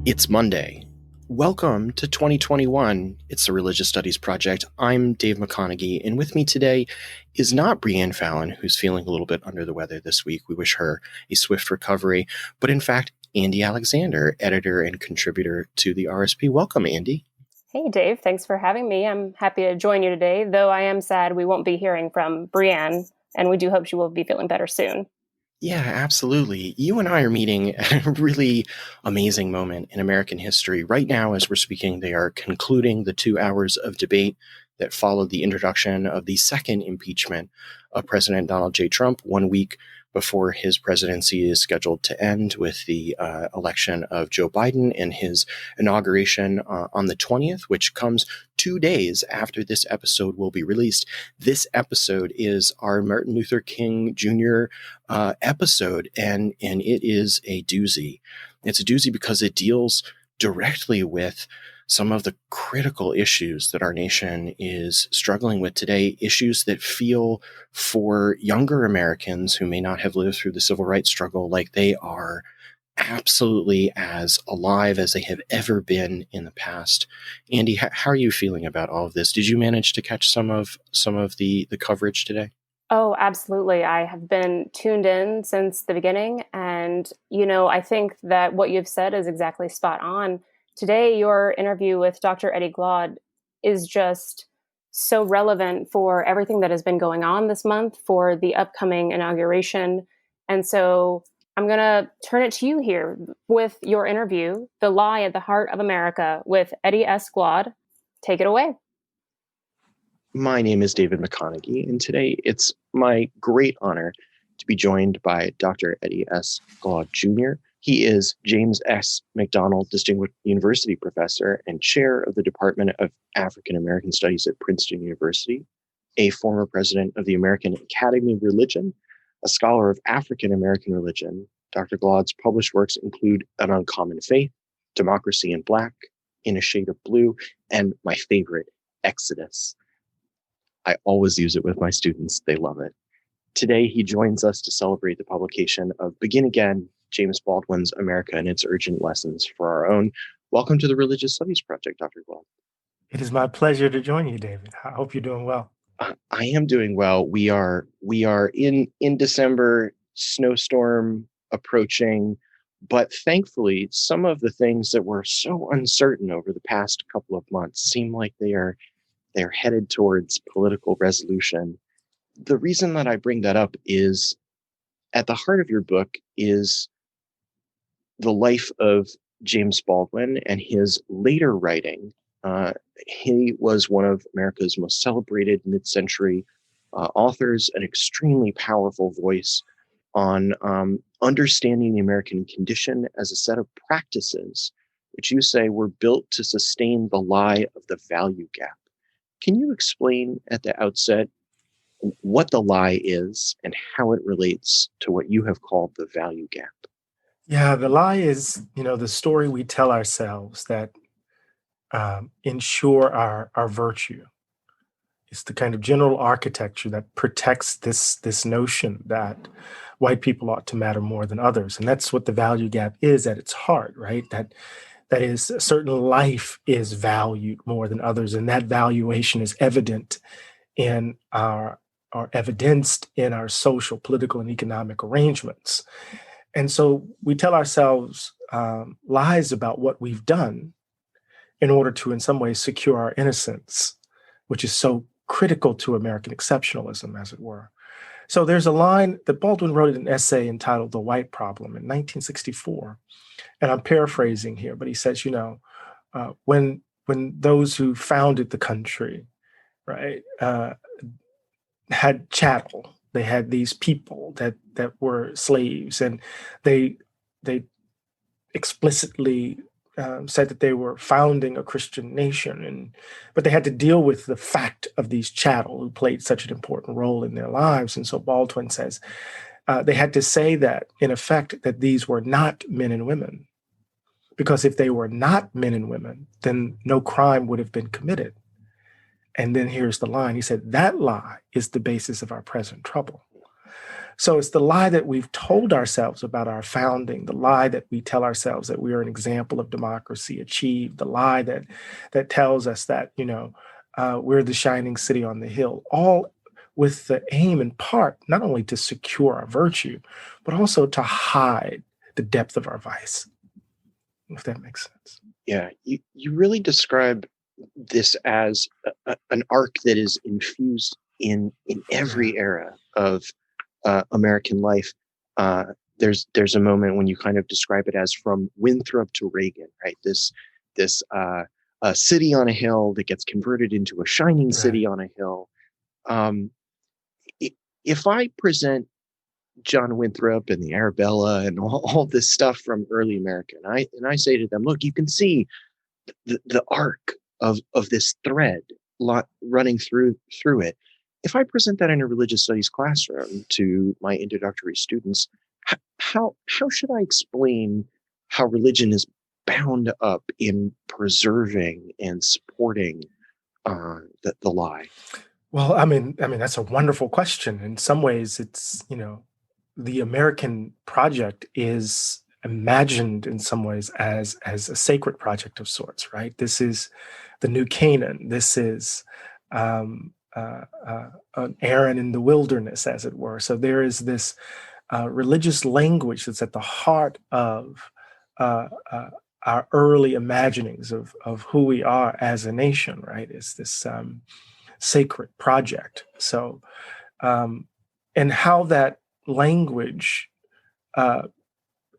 It's Monday. Welcome to 2021. It's the Religious Studies Project. I'm Dave McConeghy, and with me today is not Breanne Fallon, who's feeling a little bit under the weather this week. We wish her a swift recovery, but in fact, Andy Alexander, editor and contributor to the RSP. Welcome, Andy. Hey, Dave. Thanks for having me. I'm happy to join you today, though I am sad we won't be hearing from Breanne, and we do hope she will be feeling better soon. Yeah, absolutely. You and I are meeting at a really amazing moment in American history. Right now, as we're speaking, they are concluding the 2 hours of debate that followed the introduction of the second impeachment of President Donald J. Trump 1 week before his presidency is scheduled to end with the election of Joe Biden and his inauguration on the 20th, which comes 2 days after this episode will be released. This episode is our Martin Luther King Jr. Episode, and it is a doozy. It's a doozy because it deals directly with some of the critical issues that our nation is struggling with today, issues that feel for younger Americans who may not have lived through the civil rights struggle like they are absolutely as alive as they have ever been in the past. Andy, how are you feeling about all of this? Did you manage to catch some of the coverage today? Oh, absolutely. I have been tuned in since the beginning. And, I think that what you've said is exactly spot on. Today, your interview with Dr. Eddie Glaude is just so relevant for everything that has been going on this month, for the upcoming inauguration. And so I'm going to turn it to you here with your interview, The Lie at the Heart of America with Eddie S. Glaude. Take it away. My name is David McConeghy, and today it's my great honor to be joined by Dr. Eddie S. Glaude Jr. He is James S. McDonald Distinguished University Professor and Chair of the Department of African American Studies at Princeton University, a former president of the American Academy of Religion, a scholar of African American religion. Dr. Glaude's published works include An Uncommon Faith, Democracy in Black, In a Shade of Blue, and my favorite, Exodus. I always use it with my students. They love it. Today, he joins us to celebrate the publication of Begin Again, James Baldwin's America and Its Urgent Lessons for Our Own. Welcome to the Religious Studies Project, Dr. Glaude. It is my pleasure to join you, David. I hope you're doing well. I am doing well. We are in December, snowstorm approaching, but thankfully, some of the things that were so uncertain over the past couple of months seem like they're headed towards political resolution. The reason that I bring that up is at the heart of your book is the life of James Baldwin and his later writing. He was one of America's most celebrated mid-century authors, an extremely powerful voice on understanding the American condition as a set of practices, which you say were built to sustain the lie of the value gap. Can you explain at the outset what the lie is and how it relates to what you have called the value gap? Yeah, the lie is, the story we tell ourselves that ensure our virtue. It's the kind of general architecture that protects this notion that white people ought to matter more than others. And that's what the value gap is at its heart, right? That is, a certain life is valued more than others, and that valuation is evident in our evidenced in our social, political, and economic arrangements. And so we tell ourselves lies about what we've done in order to, in some ways, secure our innocence, which is so critical to American exceptionalism, as it were. So there's a line that Baldwin wrote in an essay entitled The White Problem in 1964. And I'm paraphrasing here, but he says, when those who founded the country, right, had chattel, they had these people that were slaves, and they explicitly said that they were founding a Christian nation, but they had to deal with the fact of these chattel who played such an important role in their lives. And so Baldwin says they had to say that, in effect, that these were not men and women, because if they were not men and women, then no crime would have been committed. And then here's the line. He said, that lie is the basis of our present trouble. So it's the lie that we've told ourselves about our founding, the lie that we tell ourselves that we are an example of democracy achieved, the lie that tells us that, we're the shining city on the hill, all with the aim in part, not only to secure our virtue, but also to hide the depth of our vice, if that makes sense. Yeah, you really describe this as an arc that is infused in every era of American life. There's a moment when you kind of describe it as from Winthrop to Reagan, right? This a city on a hill that gets converted into a shining city on a hill. Um, if I present John Winthrop and the Arabella and all this stuff from early America, and I say to them, look, you can see the arc of this thread running through it. If I present that in a religious studies classroom to my introductory students, how should I explain how religion is bound up in preserving and supporting the lie? Well, I mean, that's a wonderful question. In some ways, it's, the American project is imagined in some ways as a sacred project of sorts, right? This is the new Canaan. This is an Aaron in the wilderness, as it were. So there is this religious language that's at the heart of our early imaginings of who we are as a nation, right? It's this sacred project. So, and how that language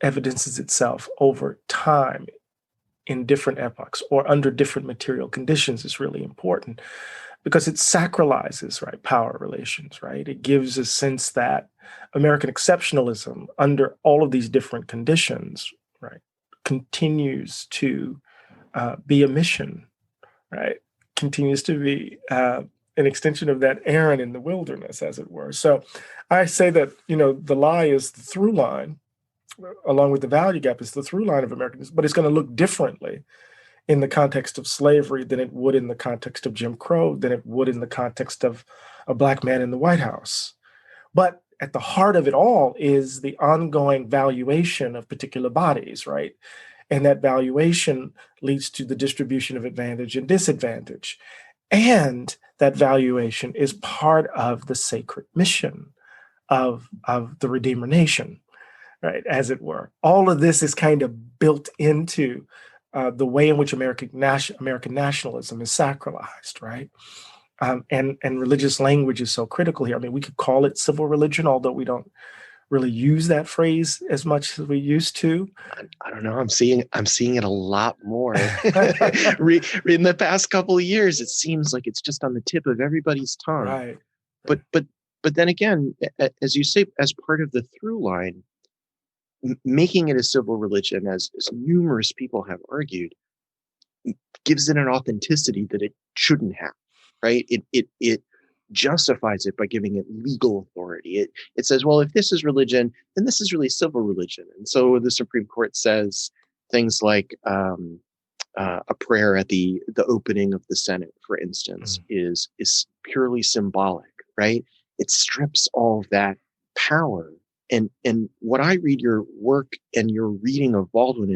evidences itself over time in different epochs or under different material conditions is really important, because it sacralizes, right, power relations, right? It gives a sense that American exceptionalism under all of these different conditions, right, continues to be a mission, right? Continues to be an extension of that Aaron in the wilderness, as it were. So I say that, the lie is the through line, along with the value gap is the through line of Americanism, but it's going to look differently in the context of slavery than it would in the context of Jim Crow, than it would in the context of a Black man in the White House. But at the heart of it all is the ongoing valuation of particular bodies, right? And that valuation leads to the distribution of advantage and disadvantage. And that valuation is part of the sacred mission of the Redeemer Nation, right, as it were. All of this is kind of built into the way in which American nationalism is sacralized, right? And religious language is so critical here. I mean, we could call it civil religion, although we don't really use that phrase as much as we used to. I don't know. I'm seeing it a lot more. In the past couple of years, it seems like it's just on the tip of everybody's tongue. Right. But then again, as you say, as part of the through line, making it a civil religion, as numerous people have argued, gives it an authenticity that it shouldn't have. Right? It justifies it by giving it legal authority. It says, well, if this is religion, then this is really civil religion. And so the Supreme Court says things like a prayer at the opening of the Senate, for instance, is purely symbolic, right? It strips all of that power. And what I read your work and your reading of Baldwin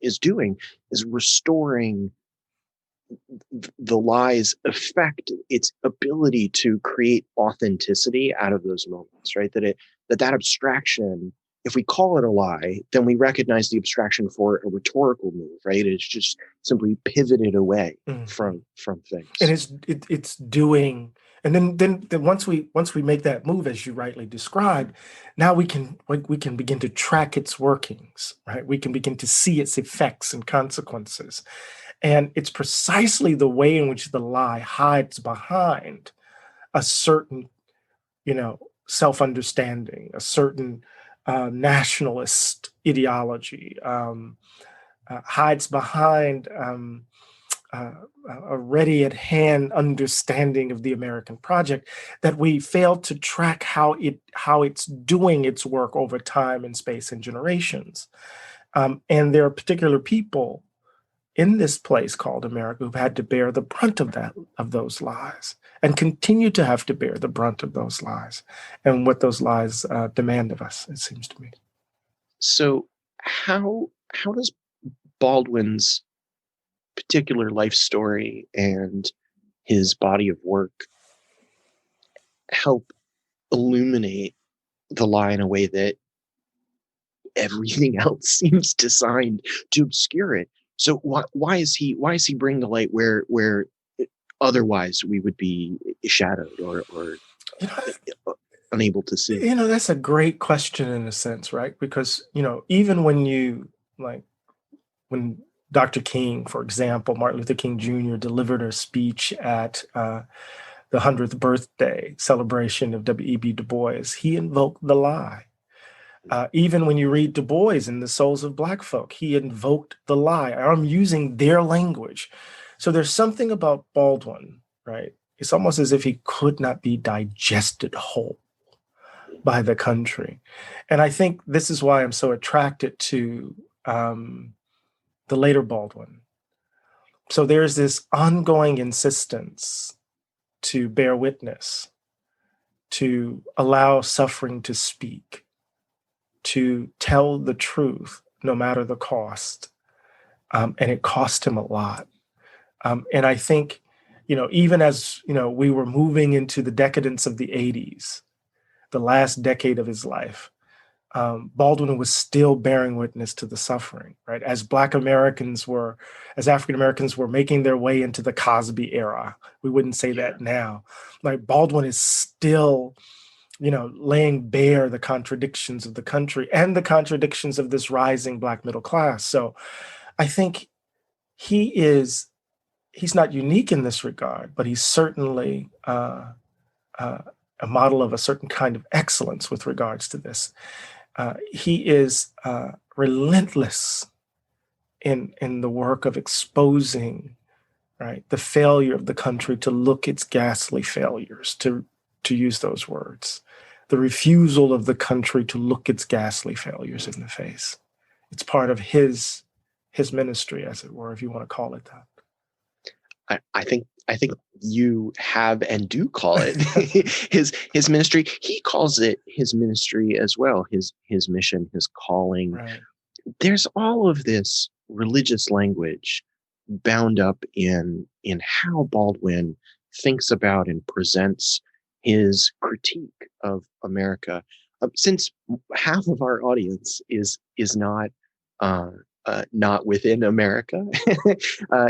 is doing is restoring the lie's effect, its ability to create authenticity out of those moments, right? That abstraction, if we call it a lie, then we recognize the abstraction for a rhetorical move, right? It's just simply pivoted away from things. And it's doing, and then once we make that move, as you rightly described, now we can begin to track its workings, right? We can begin to see its effects and consequences. And it's precisely the way in which the lie hides behind a certain, self-understanding, a certain nationalist ideology, hides behind a ready at hand understanding of the American project, that we fail to track how it's doing its work over time and space and generations. And there are particular people in this place called America who've had to bear the brunt of those lies. and continue to have to bear the brunt of those lies and what those lies demand of us, it seems to me. So how does Baldwin's particular life story and his body of work help illuminate the lie in a way that everything else seems designed to obscure it? So why is he bringing the light where otherwise we would be shadowed or unable to see? That's a great question in a sense, right? Because, even when Dr. King, for example, Martin Luther King Jr. delivered a speech at the 100th birthday celebration of W.E.B. Du Bois, he invoked the lie. Even when you read Du Bois in The Souls of Black Folk, he invoked the lie. I'm using their language. So there's something about Baldwin, right? It's almost as if he could not be digested whole by the country. And I think this is why I'm so attracted to the later Baldwin. So there's this ongoing insistence to bear witness, to allow suffering to speak, to tell the truth no matter the cost. And it cost him a lot. And I think, even as, we were moving into the decadence of the 80s, the last decade of his life, Baldwin was still bearing witness to the suffering, right? As African Americans were making their way into the Cosby era. We wouldn't say that now. Like, Baldwin is still, laying bare the contradictions of the country and the contradictions of this rising Black middle class. So I think he's not unique in this regard, but he's certainly a model of a certain kind of excellence with regards to this. He is relentless in the work of exposing, right, the failure of the country to look its ghastly failures, to use those words, the refusal of the country to look its ghastly failures in the face. It's part of his ministry, as it were, if you want to call it that. I think you have and do call it his ministry. He calls it his ministry as well, his mission, his calling. Right. There's all of this religious language bound up in how Baldwin thinks about and presents his critique of America. Since half of our audience is not within America,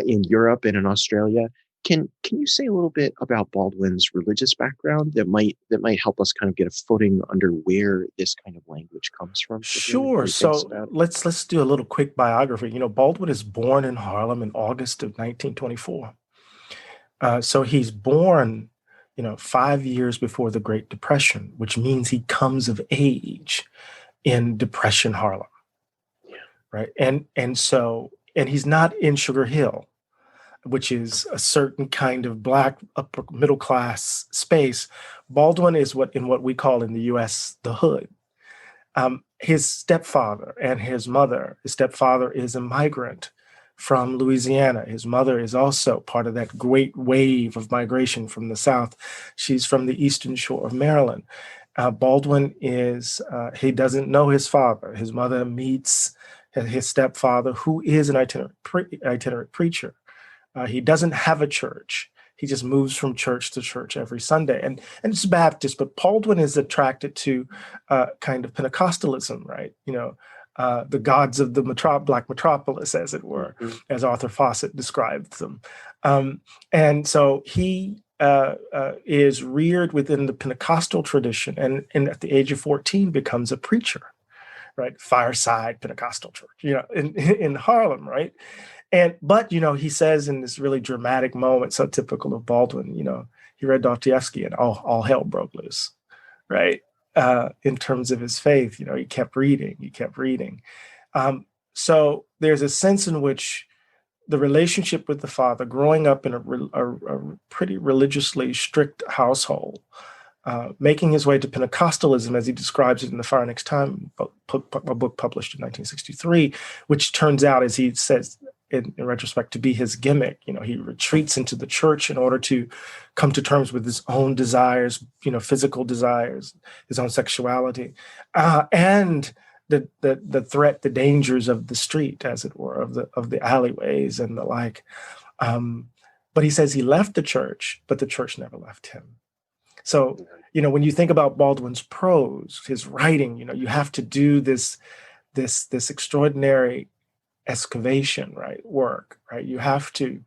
in Europe and in Australia, can you say a little bit about Baldwin's religious background that might help us kind of get a footing under where this kind of language comes from? Sure. So let's do a little quick biography. Baldwin is born in Harlem in August of 1924. So he's born, 5 years before the Great Depression, which means he comes of age in Depression Harlem. Right. And he's not in Sugar Hill, which is a certain kind of Black upper middle class space. Baldwin is what we call in the US the hood. His stepfather and his mother, his stepfather is a migrant from Louisiana. His mother is also part of that great wave of migration from the South. She's from the Eastern Shore of Maryland. Baldwin he doesn't know his father. His mother meets his stepfather, who is an itinerant preacher. He doesn't have a church. He just moves from church to church every Sunday. And it's Baptist, but Baldwin is attracted to kind of Pentecostalism, right? The gods of the Black metropolis, as it were, as Arthur Fawcett describes them. And so he is reared within the Pentecostal tradition, and at the age of 14 becomes a preacher, right? Fireside Pentecostal church, in Harlem, right? But he says in this really dramatic moment, so typical of Baldwin, he read Dostoevsky and all hell broke loose, right? In terms of his faith, he kept reading. So there's a sense in which the relationship with the father, growing up in a pretty religiously strict household, making his way to Pentecostalism, as he describes it in The Fire Next Time, a book published in 1963, which turns out, as he says, in retrospect to be his gimmick. He retreats into the church in order to come to terms with his own desires, physical desires, his own sexuality, and the threat, the dangers of the street, as it were, of the alleyways and the like. But he says he left the church, but the church never left him. So, when you think about Baldwin's prose, his writing, you have to do this extraordinary excavation, work. You have to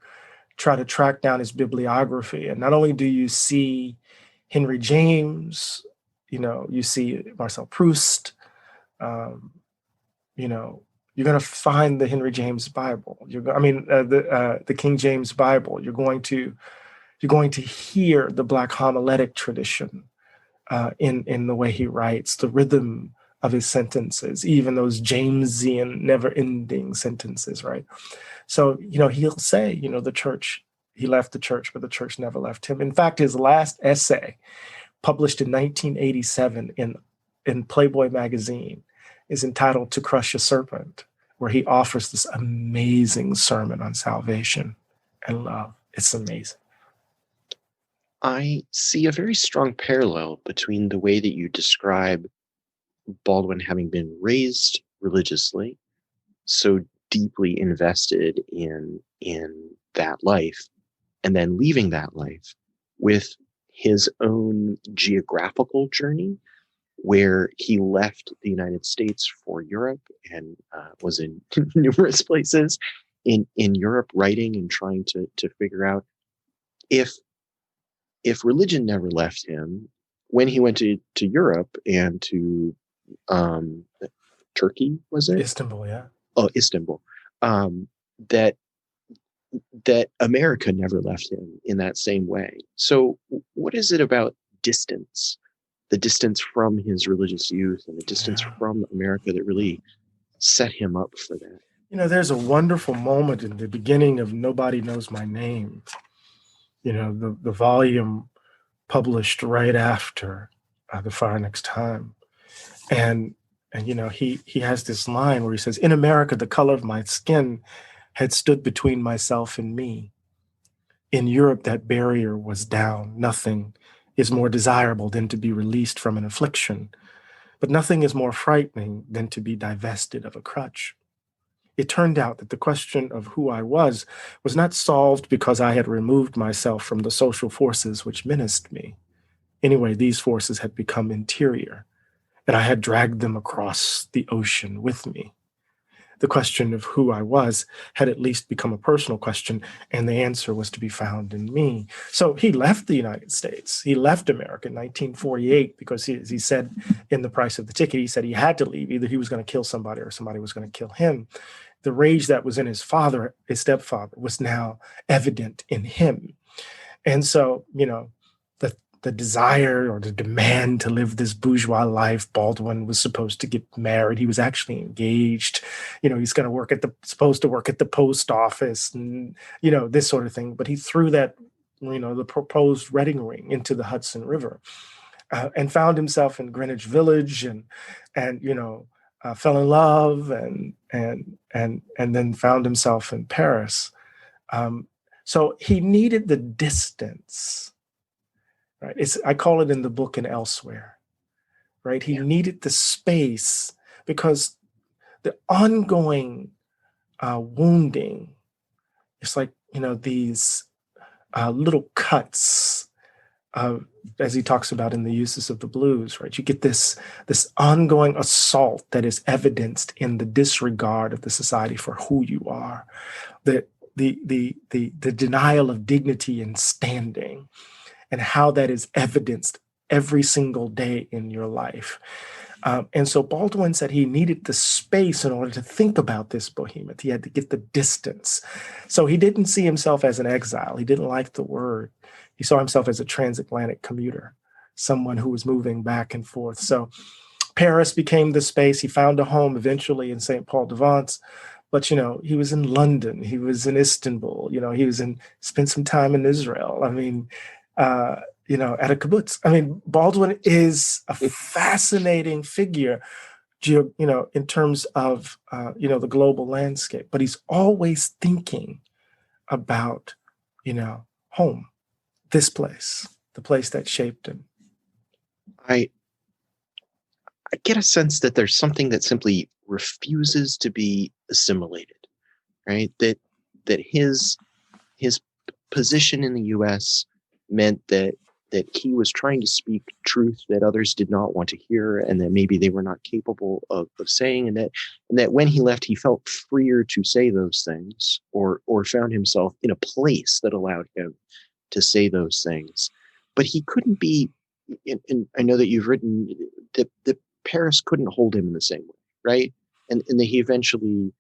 try to track down his bibliography. And not only do you see Henry James, you see Marcel Proust, you're going to find the Henry James Bible. The King James Bible. You're going to hear the Black homiletic tradition in the way he writes, the rhythm of his sentences, even those Jamesian, never-ending sentences, right? So, he'll say, the church, he left the church, but the church never left him. In fact, his last essay, published in 1987 in Playboy magazine, is entitled "To Crush a Serpent," where he offers this amazing sermon on salvation and love. It's amazing. I see a very strong parallel between the way that you describe Baldwin having been raised religiously, so deeply invested in that life, and then leaving that life, with his own geographical journey, where he left the United States for Europe and was in numerous places in Europe, writing and trying to figure out if religion never left him when he went to Europe and to Turkey, was it? Istanbul, yeah. Oh, Istanbul. That America never left him in that same way. So what is it about distance, the distance from his religious youth and the distance from America, that really set him up for that? There's a wonderful moment in the beginning of Nobody Knows My Name, the volume published right after The Fire Next Time. And he has this line where he says, "In America, the color of my skin had stood between myself and me. In Europe, that barrier was down. Nothing is more desirable than to be released from an affliction, but nothing is more frightening than to be divested of a crutch. It turned out that the question of who I was not solved because I had removed myself from the social forces which menaced me. Anyway, these forces had become interior, and I had dragged them across the ocean with me. The question of who I was had at least become a personal question, and the answer was to be found in me." So he left the United States. He left America in 1948 because he said in The Price of the Ticket, he said he had to leave. Either he was going to kill somebody or somebody was going to kill him. The rage that was in his stepfather, was now evident in him. And so, the desire or the demand to live this bourgeois life. Baldwin was supposed to get married. He was actually engaged. He's going to supposed to work at the post office and, this sort of thing. But he threw that, the proposed wedding ring into the Hudson River and found himself in Greenwich Village and fell in love and then found himself in Paris. So he needed the distance. Right. I call it in the book and elsewhere, right? He needed the space because the ongoing wounding, it's like, these little cuts, as he talks about in the Uses of the Blues, right? You get this ongoing assault that is evidenced in the disregard of the society for who you are, the denial of dignity and standing, and how that is evidenced every single day in your life. And so Baldwin said he needed the space in order to think about this behemoth. He had to get the distance. So he didn't see himself as an exile. He didn't like the word. He saw himself as a transatlantic commuter, someone who was moving back and forth. So Paris became the space. He found a home eventually in St. Paul de Vence. But, he was in London. He was in Istanbul. Spent some time in Israel. At a kibbutz. Baldwin is a fascinating figure in terms of, the global landscape, but he's always thinking about, home, this place, the place that shaped him. I get a sense that there's something that simply refuses to be assimilated, right? That his position in the U.S. meant that he was trying to speak truth that others did not want to hear, and that maybe they were not capable of saying, and that when he left, he felt freer to say those things, or found himself in a place that allowed him to say those things. But he couldn't be, and I know that you've written that Paris couldn't hold him in the same way, right? And that he eventually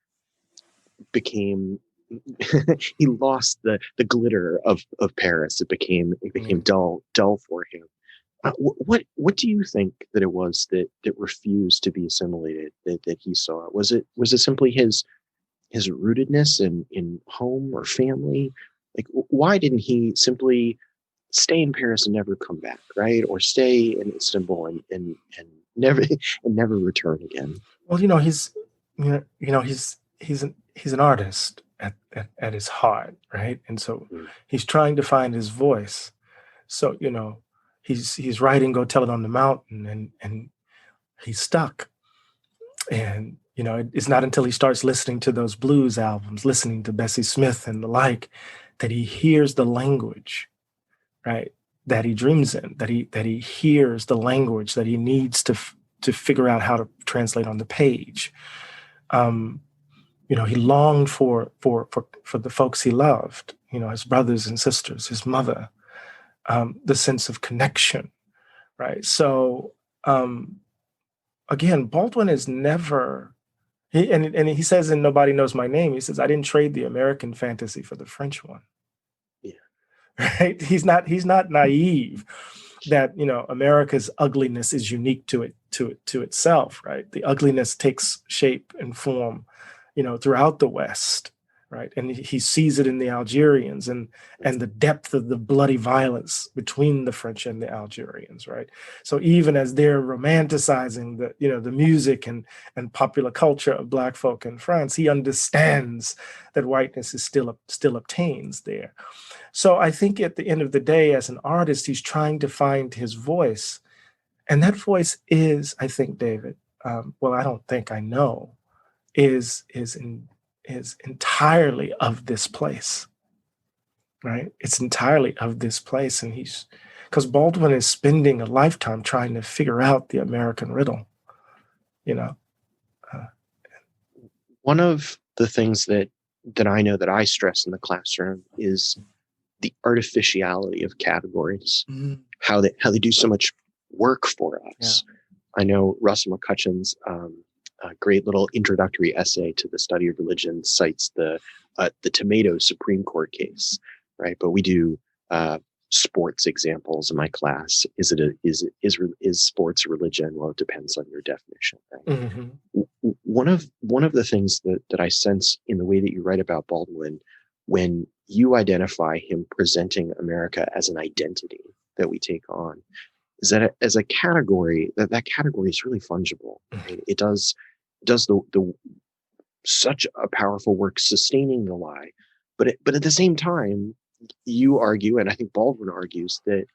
became he lost the glitter of Paris. It became dull for him. What do you think that it was that refused to be assimilated, that he saw? Was it simply his rootedness in home or family? Like, why didn't he simply stay in Paris and never come back, right? Or stay in Istanbul and never return again? Well, he's an artist at his heart, right? And so he's trying to find his voice. So, he's writing Go Tell It on the Mountain, and he's stuck. And, it's not until he starts listening to those blues albums, listening to Bessie Smith and the like, that he hears the language, right, that he dreams in, that he hears the language that he needs to figure out how to translate on the page. He longed for the folks he loved, his brothers and sisters, his mother, the sense of connection, right? So, again, Baldwin is never, he says in Nobody Knows My Name, he says, I didn't trade the American fantasy for the French one. Yeah. Right? He's not naive that, America's ugliness is unique to itself, right? The ugliness takes shape and form, throughout the West, right? And he sees it in the Algerians and the depth of the bloody violence between the French and the Algerians, right? So even as they're romanticizing the music and popular culture of Black folk in France, he understands that whiteness is still obtains there. So I think at the end of the day, as an artist, he's trying to find his voice. And that voice is, I think, David, I don't think, I know, is entirely of this place, right? It's entirely of this place. And because Baldwin is spending a lifetime trying to figure out the American riddle, One of the things that I know that I stress in the classroom is the artificiality of categories, how they do so much work for us. Yeah. I know Russell McCutcheon's great little introductory essay to the study of religion cites the Tomato Supreme Court case, right? But we do sports examples in my class. Is sports religion? Well, it depends on your definition. Right? Mm-hmm. One of the things that I sense in the way that you write about Baldwin, when you identify him presenting America as an identity that we take on, is that as a category, that category is really fungible. Right? It does the such a powerful work sustaining the lie, but at the same time, you argue, and I think Baldwin argues, that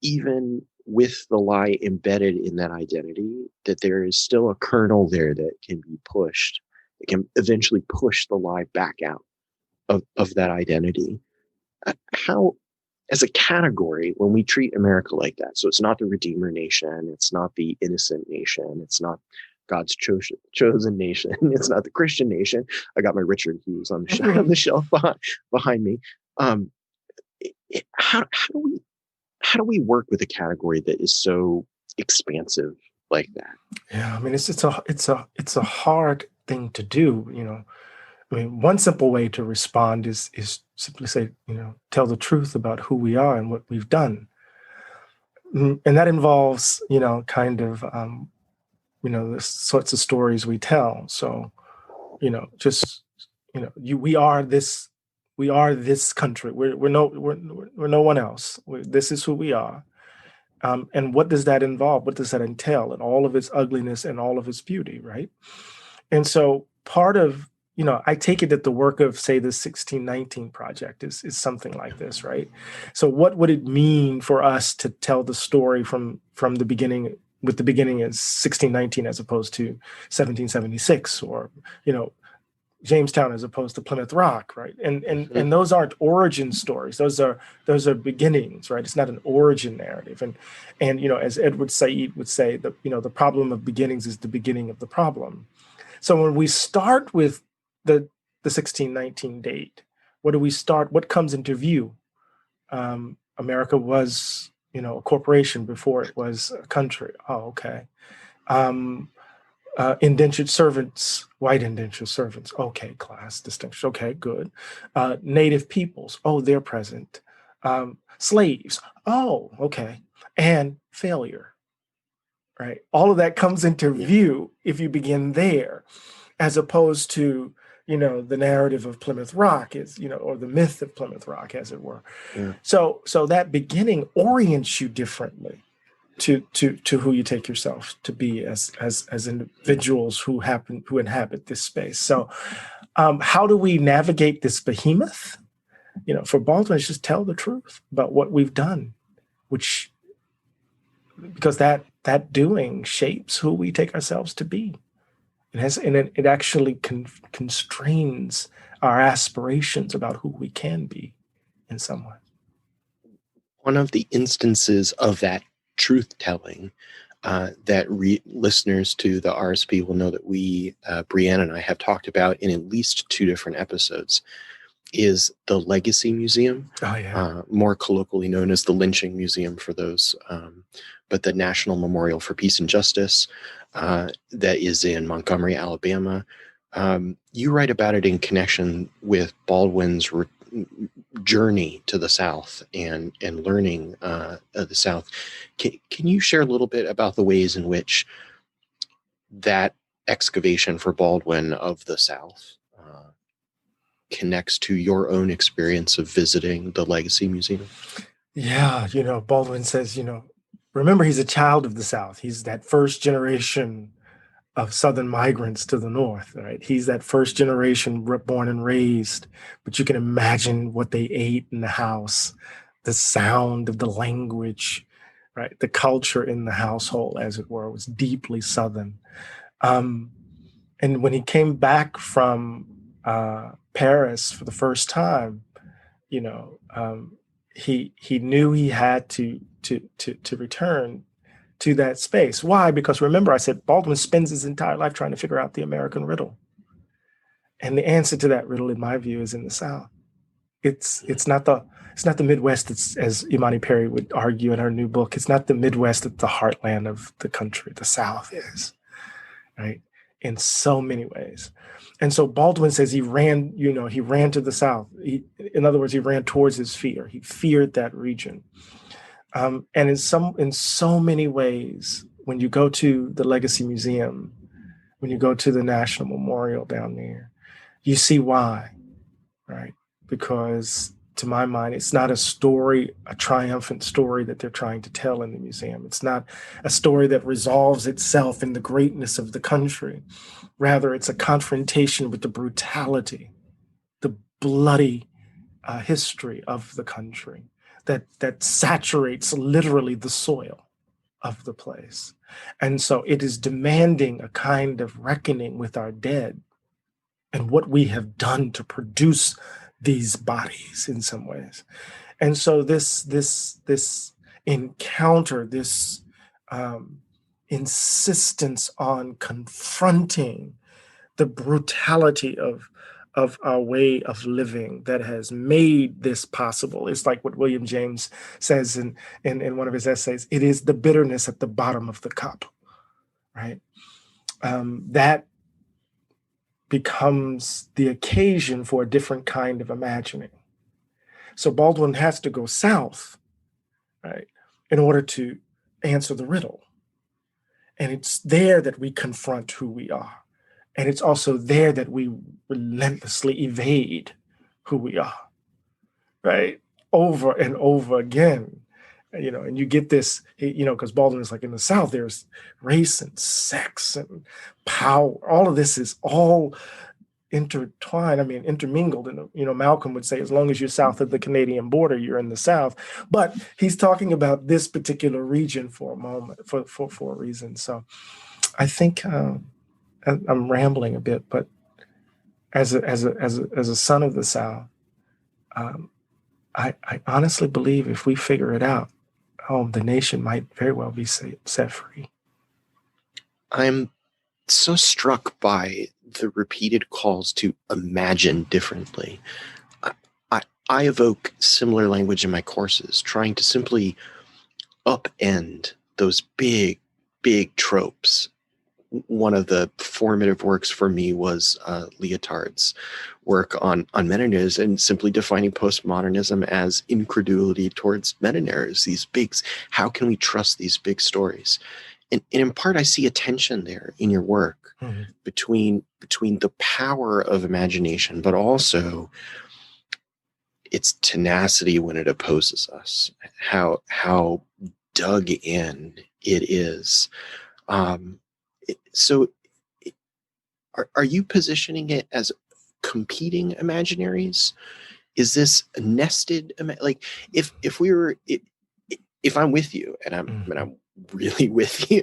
even with the lie embedded in that identity, that there is still a kernel there that can be pushed. It can eventually push the lie back out of that identity. How, as a category, when we treat America like that, so it's not the Redeemer nation, it's not the innocent nation, it's not God's chosen nation, it's not the Christian nation. I got my Richard Hughes on the shelf behind me. How do we work with a category that is so expansive like that? Yeah, I mean, it's a hard thing to do. I mean, one simple way to respond is simply say, tell the truth about who we are and what we've done. And that involves, kind of, the sorts of stories we tell. So, we are this country. We're no one else. This is who we are. And what does that involve? What does that entail? And all of its ugliness and all of its beauty, right? And so part of, I take it that the work of, say, the 1619 project is something like this, right? So what would it mean for us to tell the story from the beginning, with the beginning as 1619 as opposed to 1776, or, Jamestown as opposed to Plymouth Rock, right? And those aren't origin stories. Those are beginnings, right? It's not an origin narrative. And as Edward Said would say, the problem of beginnings is the beginning of the problem. So when we start with the 1619 date, what do we start? What comes into view? America was, a corporation before it was a country. Oh, okay. Indentured servants, white indentured servants. Okay, class distinction. Okay, good. Native peoples. Oh, they're present. Slaves. Oh, okay. And failure, right? All of that comes into view if you begin there, as opposed to, the narrative of Plymouth Rock is, or the myth of Plymouth Rock, as it were. Yeah. So that beginning orients you differently to who you take yourself to be as individuals who inhabit this space. So how do we navigate this behemoth? For Baldwin, it's just tell the truth about what we've done, because that doing shapes who we take ourselves to be. It actually constrains our aspirations about who we can be in some way. One of the instances of that truth-telling that listeners to the RSP will know that we, Brianne and I, have talked about in at least 2 different episodes is the Legacy Museum, more colloquially known as the Lynching Museum for those, but the National Memorial for Peace and Justice that is in Montgomery, Alabama. You write about it in connection with Baldwin's journey to the South and learning of the South. Can you share a little bit about the ways in which that excavation for Baldwin of the South connects to your own experience of visiting the Legacy Museum? Yeah, Baldwin says, remember, he's a child of the South. He's that first generation of Southern migrants to the North, right? He's that first generation born and raised, but you can imagine what they ate in the house, the sound of the language, right? The culture in the household, as it were, was deeply Southern. And when he came back from Paris for the first time, he knew he had to return to that space. Why? Because remember, I said Baldwin spends his entire life trying to figure out the American riddle. And the answer to that riddle, in my view, is in the South. It's not the Midwest. It's, as Imani Perry would argue in her new book, it's not the Midwest, it's the heartland of the country. The South is, right? In so many ways. And so Baldwin says he ran to the South. In other words, he ran towards his fear. He feared that region. And in so many ways, when you go to the Legacy Museum, when you go to the National Memorial down there, you see why, right? Because to my mind, it's not a triumphant story that they're trying to tell in the museum. It's not a story that resolves itself in the greatness of the country. Rather, it's a confrontation with the brutality, the bloody history of the country that saturates literally the soil of the place. And so it is demanding a kind of reckoning with our dead and what we have done to produce these bodies in some ways. And so this encounter, this insistence on confronting the brutality of our way of living that has made this possible. It's like what William James says in one of his essays, it is the bitterness at the bottom of the cup, right? That becomes the occasion for a different kind of imagining. So Baldwin has to go south, right, in order to answer the riddle. And it's there that we confront who we are. And it's also there that we relentlessly evade who we are, right? Over and over again. and you get this, because Baldwin is like, in the South, there's race and sex and power. All of this is all intertwined. I mean, intermingled. And, Malcolm would say, as long as you're south of the Canadian border, you're in the South. But he's talking about this particular region for a moment, for a reason. So I think I'm rambling a bit, but as a son of the South, I honestly believe if we figure it out, the nation might very well be set free. I'm so struck by the repeated calls to imagine differently. I evoke similar language in my courses, trying to simply upend those big, big tropes. One of the formative works for me was Lyotard's work on meta-narratives, and simply defining postmodernism as incredulity towards meta-narratives, these big, how can we trust these big stories? And in part, I see a tension there in your work between the power of imagination, but also its tenacity when it opposes us, how dug in it is. So are you positioning it as competing imaginaries? Is this a nested, like if I'm with you and I'm really with you,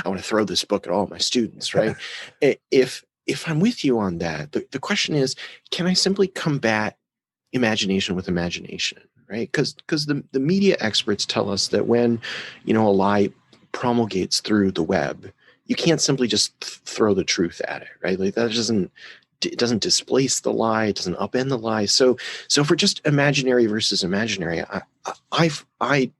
I want to throw this book at all my students, right? If I'm with you on that, the question is, can I simply combat imagination with imagination, right? Because the media experts tell us that when, a lie promulgates through the web, you can't simply just throw the truth at it, right? Like that doesn't displace the lie, it doesn't upend the lie. So if we're just imaginary versus imaginary, I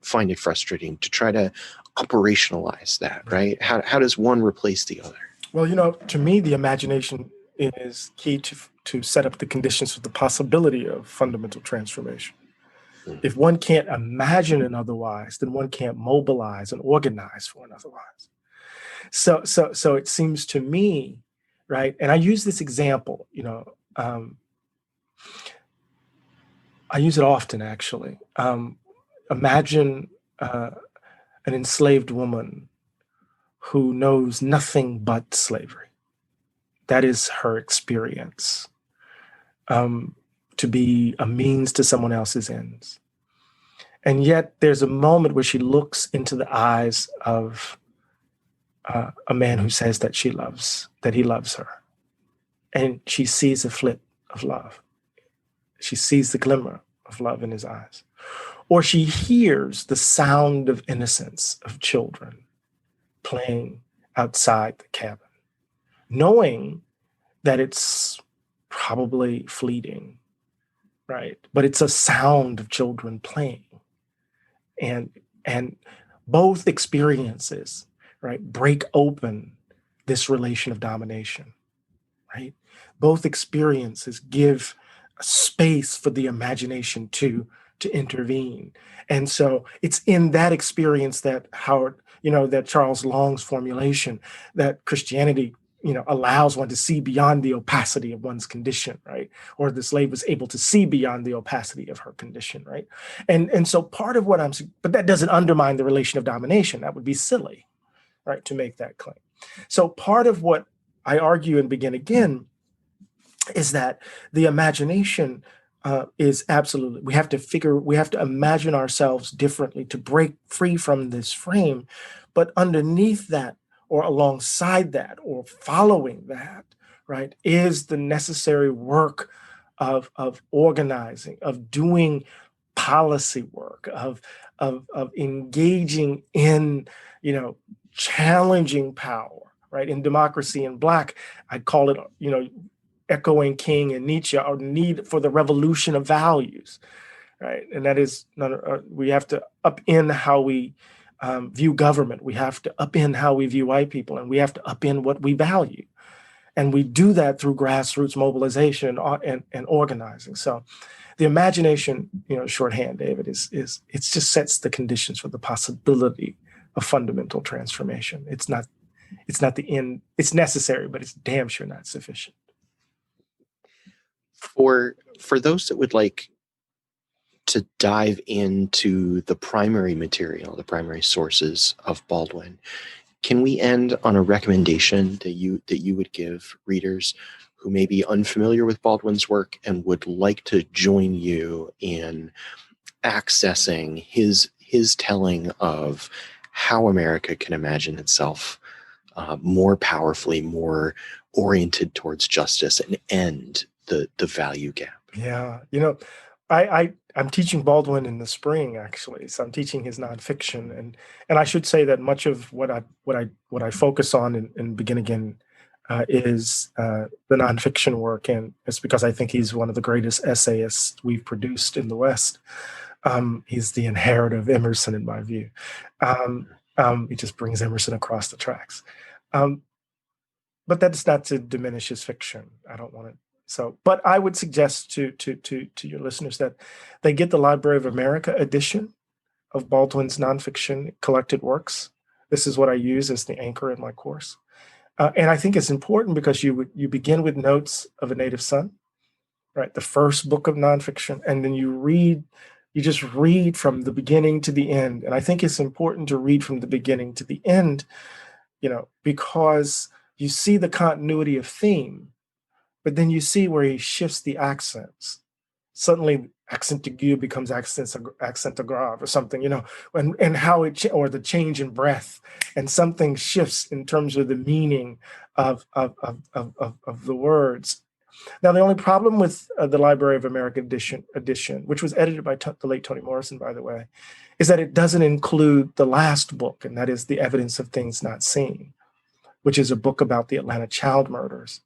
find it frustrating to try to operationalize that, right? How does one replace the other? Well, to me, the imagination is key to set up the conditions for the possibility of fundamental transformation. If one can't imagine an otherwise, then one can't mobilize and organize for an otherwise. So it seems to me, right? And I use this example, I use it often, actually. Imagine an enslaved woman who knows nothing but slavery. That is her experience, to be a means to someone else's ends. And yet there's a moment where she looks into the eyes of a man who says that he loves her. And she sees a flip of love. She sees the glimmer of love in his eyes. Or she hears the sound of innocence of children playing outside the cabin, knowing that it's probably fleeting, right? But it's a sound of children playing. And both experiences, right, break open this relation of domination, right? Both experiences give space for the imagination to intervene. And so it's in that experience that that Charles Long's formulation, that Christianity, allows one to see beyond the opacity of one's condition, right? Or the slave was able to see beyond the opacity of her condition, right? And so part of what but that doesn't undermine the relation of domination. That would be silly, right, to make that claim. So part of what I argue and begin again is that the imagination is absolutely, we have to imagine ourselves differently to break free from this frame. But underneath that, or alongside that, or following that, right, is the necessary work of organizing, of doing policy work, of engaging in, challenging power, right? In Democracy in Black, I'd call it, echoing King and Nietzsche, our need for the revolution of values, right? And that is, we have to upend how we view government. We have to upend how we view white people, and we have to upend what we value. And we do that through grassroots mobilization and organizing. So the imagination, shorthand, David, it just sets the conditions for the possibility of fundamental transformation. It's not the end. It's necessary, but it's damn sure not sufficient. For those that would like to dive into the primary material, the primary sources of Baldwin, can we end on a recommendation that you would give readers who may be unfamiliar with Baldwin's work and would like to join you in accessing his telling of how America can imagine itself more powerfully, more oriented towards justice, and end the value gap? Yeah, I'm teaching Baldwin in the spring, actually. So I'm teaching his nonfiction, and I should say that much of what I focus on in Begin Again is the nonfiction work, and it's because I think he's one of the greatest essayists we've produced in the West. He's the inheritor of Emerson, in my view. He just brings Emerson across the tracks. But that's not to diminish his fiction. I don't want to. So, but I would suggest to your listeners that they get the Library of America edition of Baldwin's nonfiction collected works. This is what I use as the anchor in my course, and I think it's important because you begin with Notes of a Native Son, right? The first book of nonfiction, and then you just read from the beginning to the end. And I think it's important to read from the beginning to the end, because you see the continuity of theme, but then you see where he shifts the accents. Suddenly, accent aigu becomes accent grave or something, and how or the change in breath, and something shifts in terms of the meaning of the words. Now, the only problem with the Library of America edition, which was edited by the late Toni Morrison, by the way, is that it doesn't include the last book, and that is The Evidence of Things Not Seen, which is a book about the Atlanta child murders,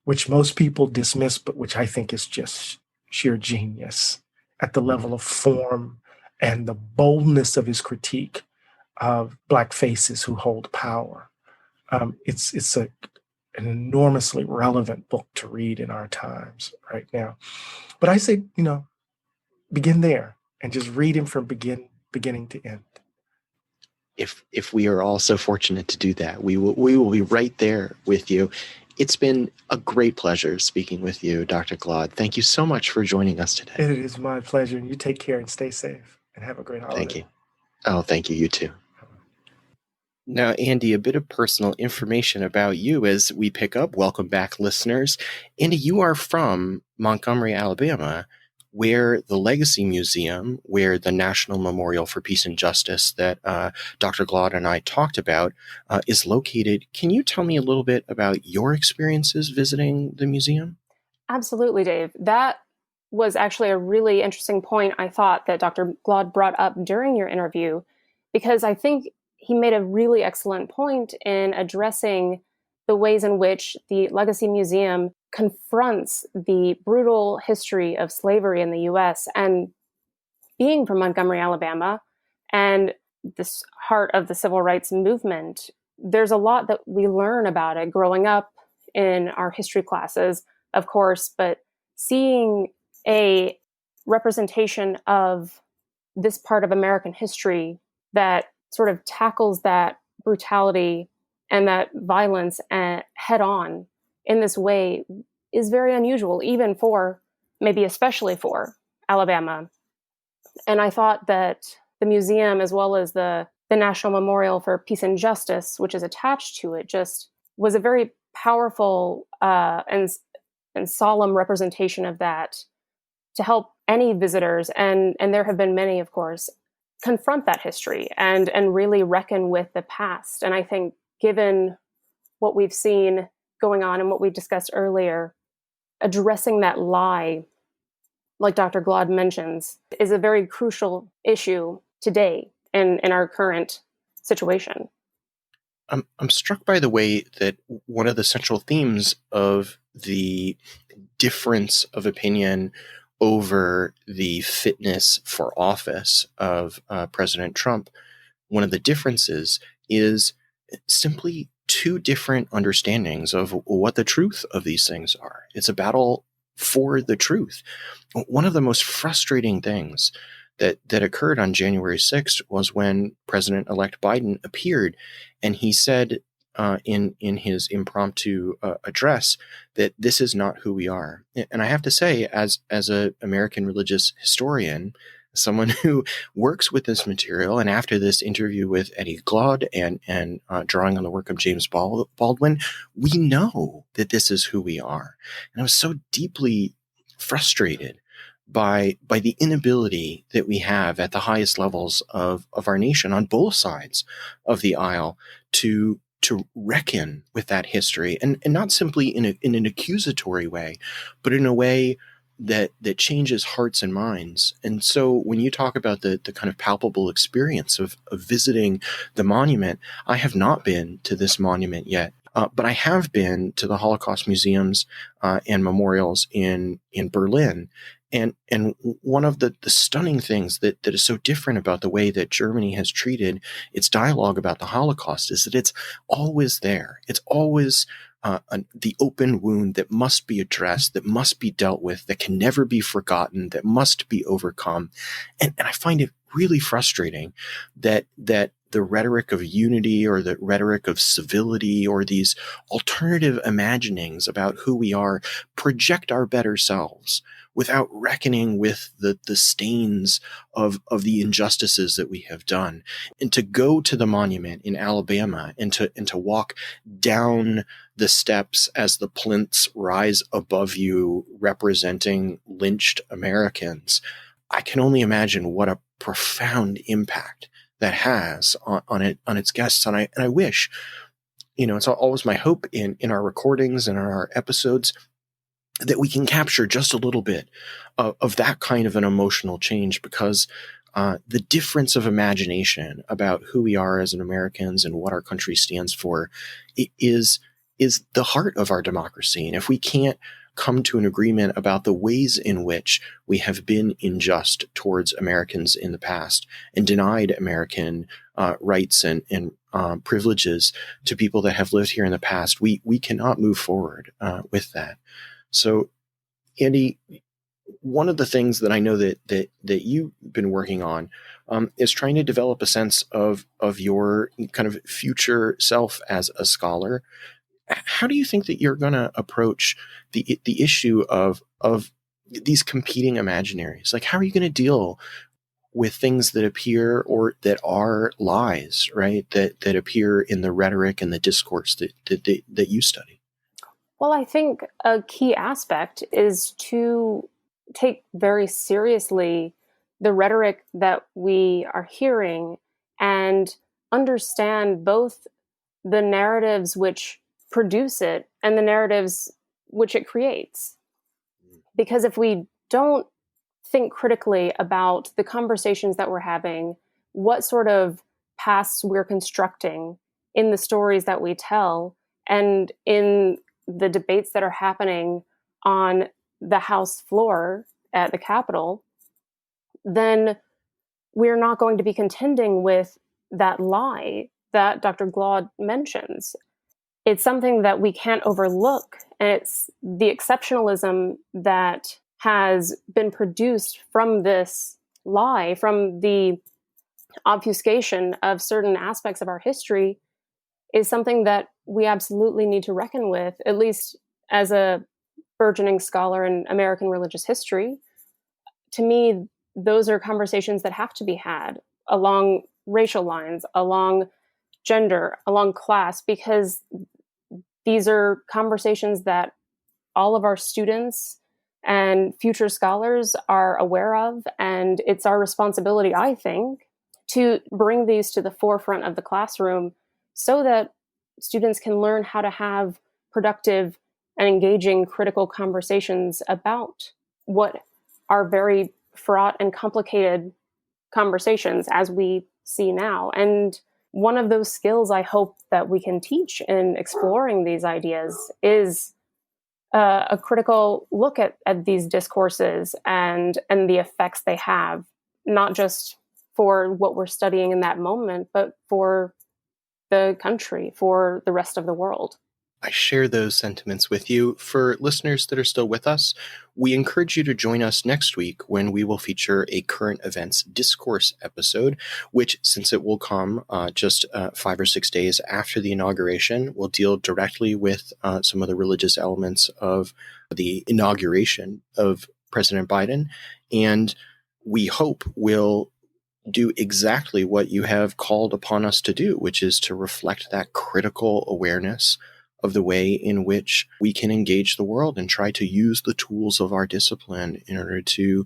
which most people dismiss, but which I think is just sheer genius at the level of form and the boldness of his critique of Black faces who hold power. It's an enormously relevant book to read in our times right now. But I say, begin there and just read him from beginning to end. If we are all so fortunate to do that, we will be right there with you. It's been a great pleasure speaking with you, Dr. Glaude. Thank you so much for joining us today. It is my pleasure. And you take care and stay safe and have a great holiday. Thank you. Oh, thank you. You too. Now, Andy, a bit of personal information about you as we pick up. Welcome back, listeners. Andy, you are from Montgomery, Alabama, where the Legacy Museum, where the National Memorial for Peace and Justice that Dr. Glaude and I talked about is located. Can you tell me a little bit about your experiences visiting the museum? Absolutely, Dave. That was actually a really interesting point, I thought, that Dr. Glaude brought up during your interview, because I think he made a really excellent point in addressing the ways in which the Legacy Museum confronts the brutal history of slavery in the U.S. And being from Montgomery, Alabama, and this heart of the civil rights movement, there's a lot that we learn about it growing up in our history classes, of course, but seeing a representation of this part of American history that sort of tackles that brutality and that violence head on in this way is very unusual, even for, maybe especially for, Alabama. And I thought that the museum, as well as the National Memorial for Peace and Justice, which is attached to it, just was a very powerful and solemn representation of that to help any visitors, and there have been many, of course, confront that history and really reckon with the past. And I think given what we've seen going on and what we discussed earlier, addressing that lie, like Dr. Glaude mentions, is a very crucial issue today in our current situation. I'm struck by the way that one of the central themes of the difference of opinion over the fitness for office of President Trump, one of the differences is simply two different understandings of what the truth of these things are. It's a battle for the truth. One of the most frustrating things that occurred on January 6th was when President-elect Biden appeared and he said in his impromptu address that this is not who we are. And I have to say, as an American religious historian, someone who works with this material, and after this interview with Eddie Glaude and drawing on the work of James Baldwin, we know that this is who we are. And I was so deeply frustrated by the inability that we have at the highest levels of our nation on both sides of the aisle to reckon with that history, and not simply in an accusatory way, but in a way that changes hearts and minds. And so when you talk about the kind of palpable experience of visiting the monument, I have not been to this monument yet, but I have been to the Holocaust museums and memorials in Berlin. And one of the stunning things that is so different about the way that Germany has treated its dialogue about the Holocaust is that it's always there. It's always the open wound that must be addressed, that must be dealt with, that can never be forgotten, that must be overcome. And I find it really frustrating that the rhetoric of unity or the rhetoric of civility or these alternative imaginings about who we are project our better selves without reckoning with the stains of the injustices that we have done. And to go to the monument in Alabama and to walk down the steps as the plinths rise above you representing lynched Americans, I can only imagine what a profound impact that has on its guests. And I wish, it's always my hope in our recordings and in our episodes that we can capture just a little bit of that kind of an emotional change, because the difference of imagination about who we are as an Americans and what our country stands for is the heart of our democracy. And if we can't come to an agreement about the ways in which we have been unjust towards Americans in the past and denied American rights and privileges to people that have lived here in the past, we cannot move forward with that. So, Andy, one of the things that I know that you've been working on is trying to develop a sense of your kind of future self as a scholar. How do you think that you're going to approach the issue of these competing imaginaries? Like, how are you going to deal with things that appear or that are lies, right? That appear in the rhetoric and the discourse that you study? Well, I think a key aspect is to take very seriously the rhetoric that we are hearing and understand both the narratives which produce it and the narratives which it creates. Because if we don't think critically about the conversations that we're having, what sort of pasts we're constructing in the stories that we tell, and in the debates that are happening on the House floor at the Capitol, then we're not going to be contending with that lie that Dr. Glaude mentions. It's something that we can't overlook, and it's the exceptionalism that has been produced from this lie, from the obfuscation of certain aspects of our history, is something that we absolutely need to reckon with, at least as a burgeoning scholar in American religious history. To me, those are conversations that have to be had along racial lines, along gender, along class, because these are conversations that all of our students and future scholars are aware of. And it's our responsibility, I think, to bring these to the forefront of the classroom so that students can learn how to have productive and engaging critical conversations about what are very fraught and complicated conversations as we see now. And one of those skills I hope that we can teach in exploring these ideas is a critical look at these discourses and the effects they have, not just for what we're studying in that moment, but for the country, for the rest of the world. I share those sentiments with you. For listeners that are still with us, we encourage you to join us next week when we will feature a current events discourse episode, which, since it will come just 5 or 6 days after the inauguration, will deal directly with some of the religious elements of the inauguration of President Biden. And we hope will do exactly what you have called upon us to do, which is to reflect that critical awareness of the way in which we can engage the world and try to use the tools of our discipline in order to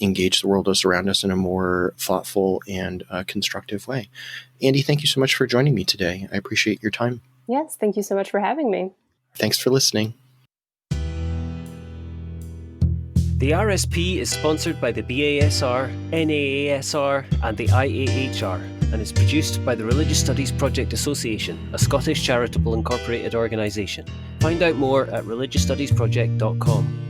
engage the world around us in a more thoughtful and constructive way. Andy, thank you so much for joining me today. I appreciate your time. Yes, thank you so much for having me. Thanks for listening. The RSP is sponsored by the BASR, NAASR and the IAHR and is produced by the Religious Studies Project Association, a Scottish charitable incorporated organisation. Find out more at religiousstudiesproject.com.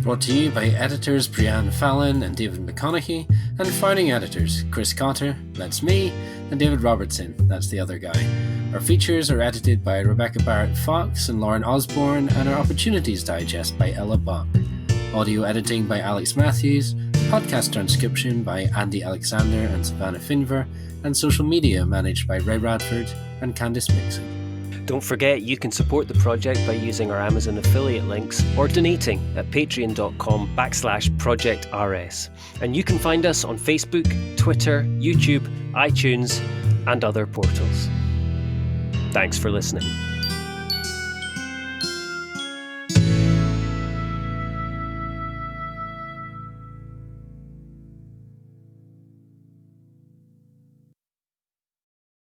Brought to you by editors Brianne Fallon and David McConeghy, and founding editors Chris Cotter, that's me, and David Robertson, that's the other guy. Our features are edited by Rebecca Barrett-Fox and Lauren Osborne, and our Opportunities Digest by Ella Bach. Audio editing by Alex Matthews, podcast transcription by Andy Alexander and Savannah Finver, and social media managed by Ray Radford and Candice Mixon. Don't forget you can support the project by using our Amazon affiliate links or donating at patreon.com/projectrs. And you can find us on Facebook, Twitter, YouTube, iTunes, and other portals. Thanks for listening.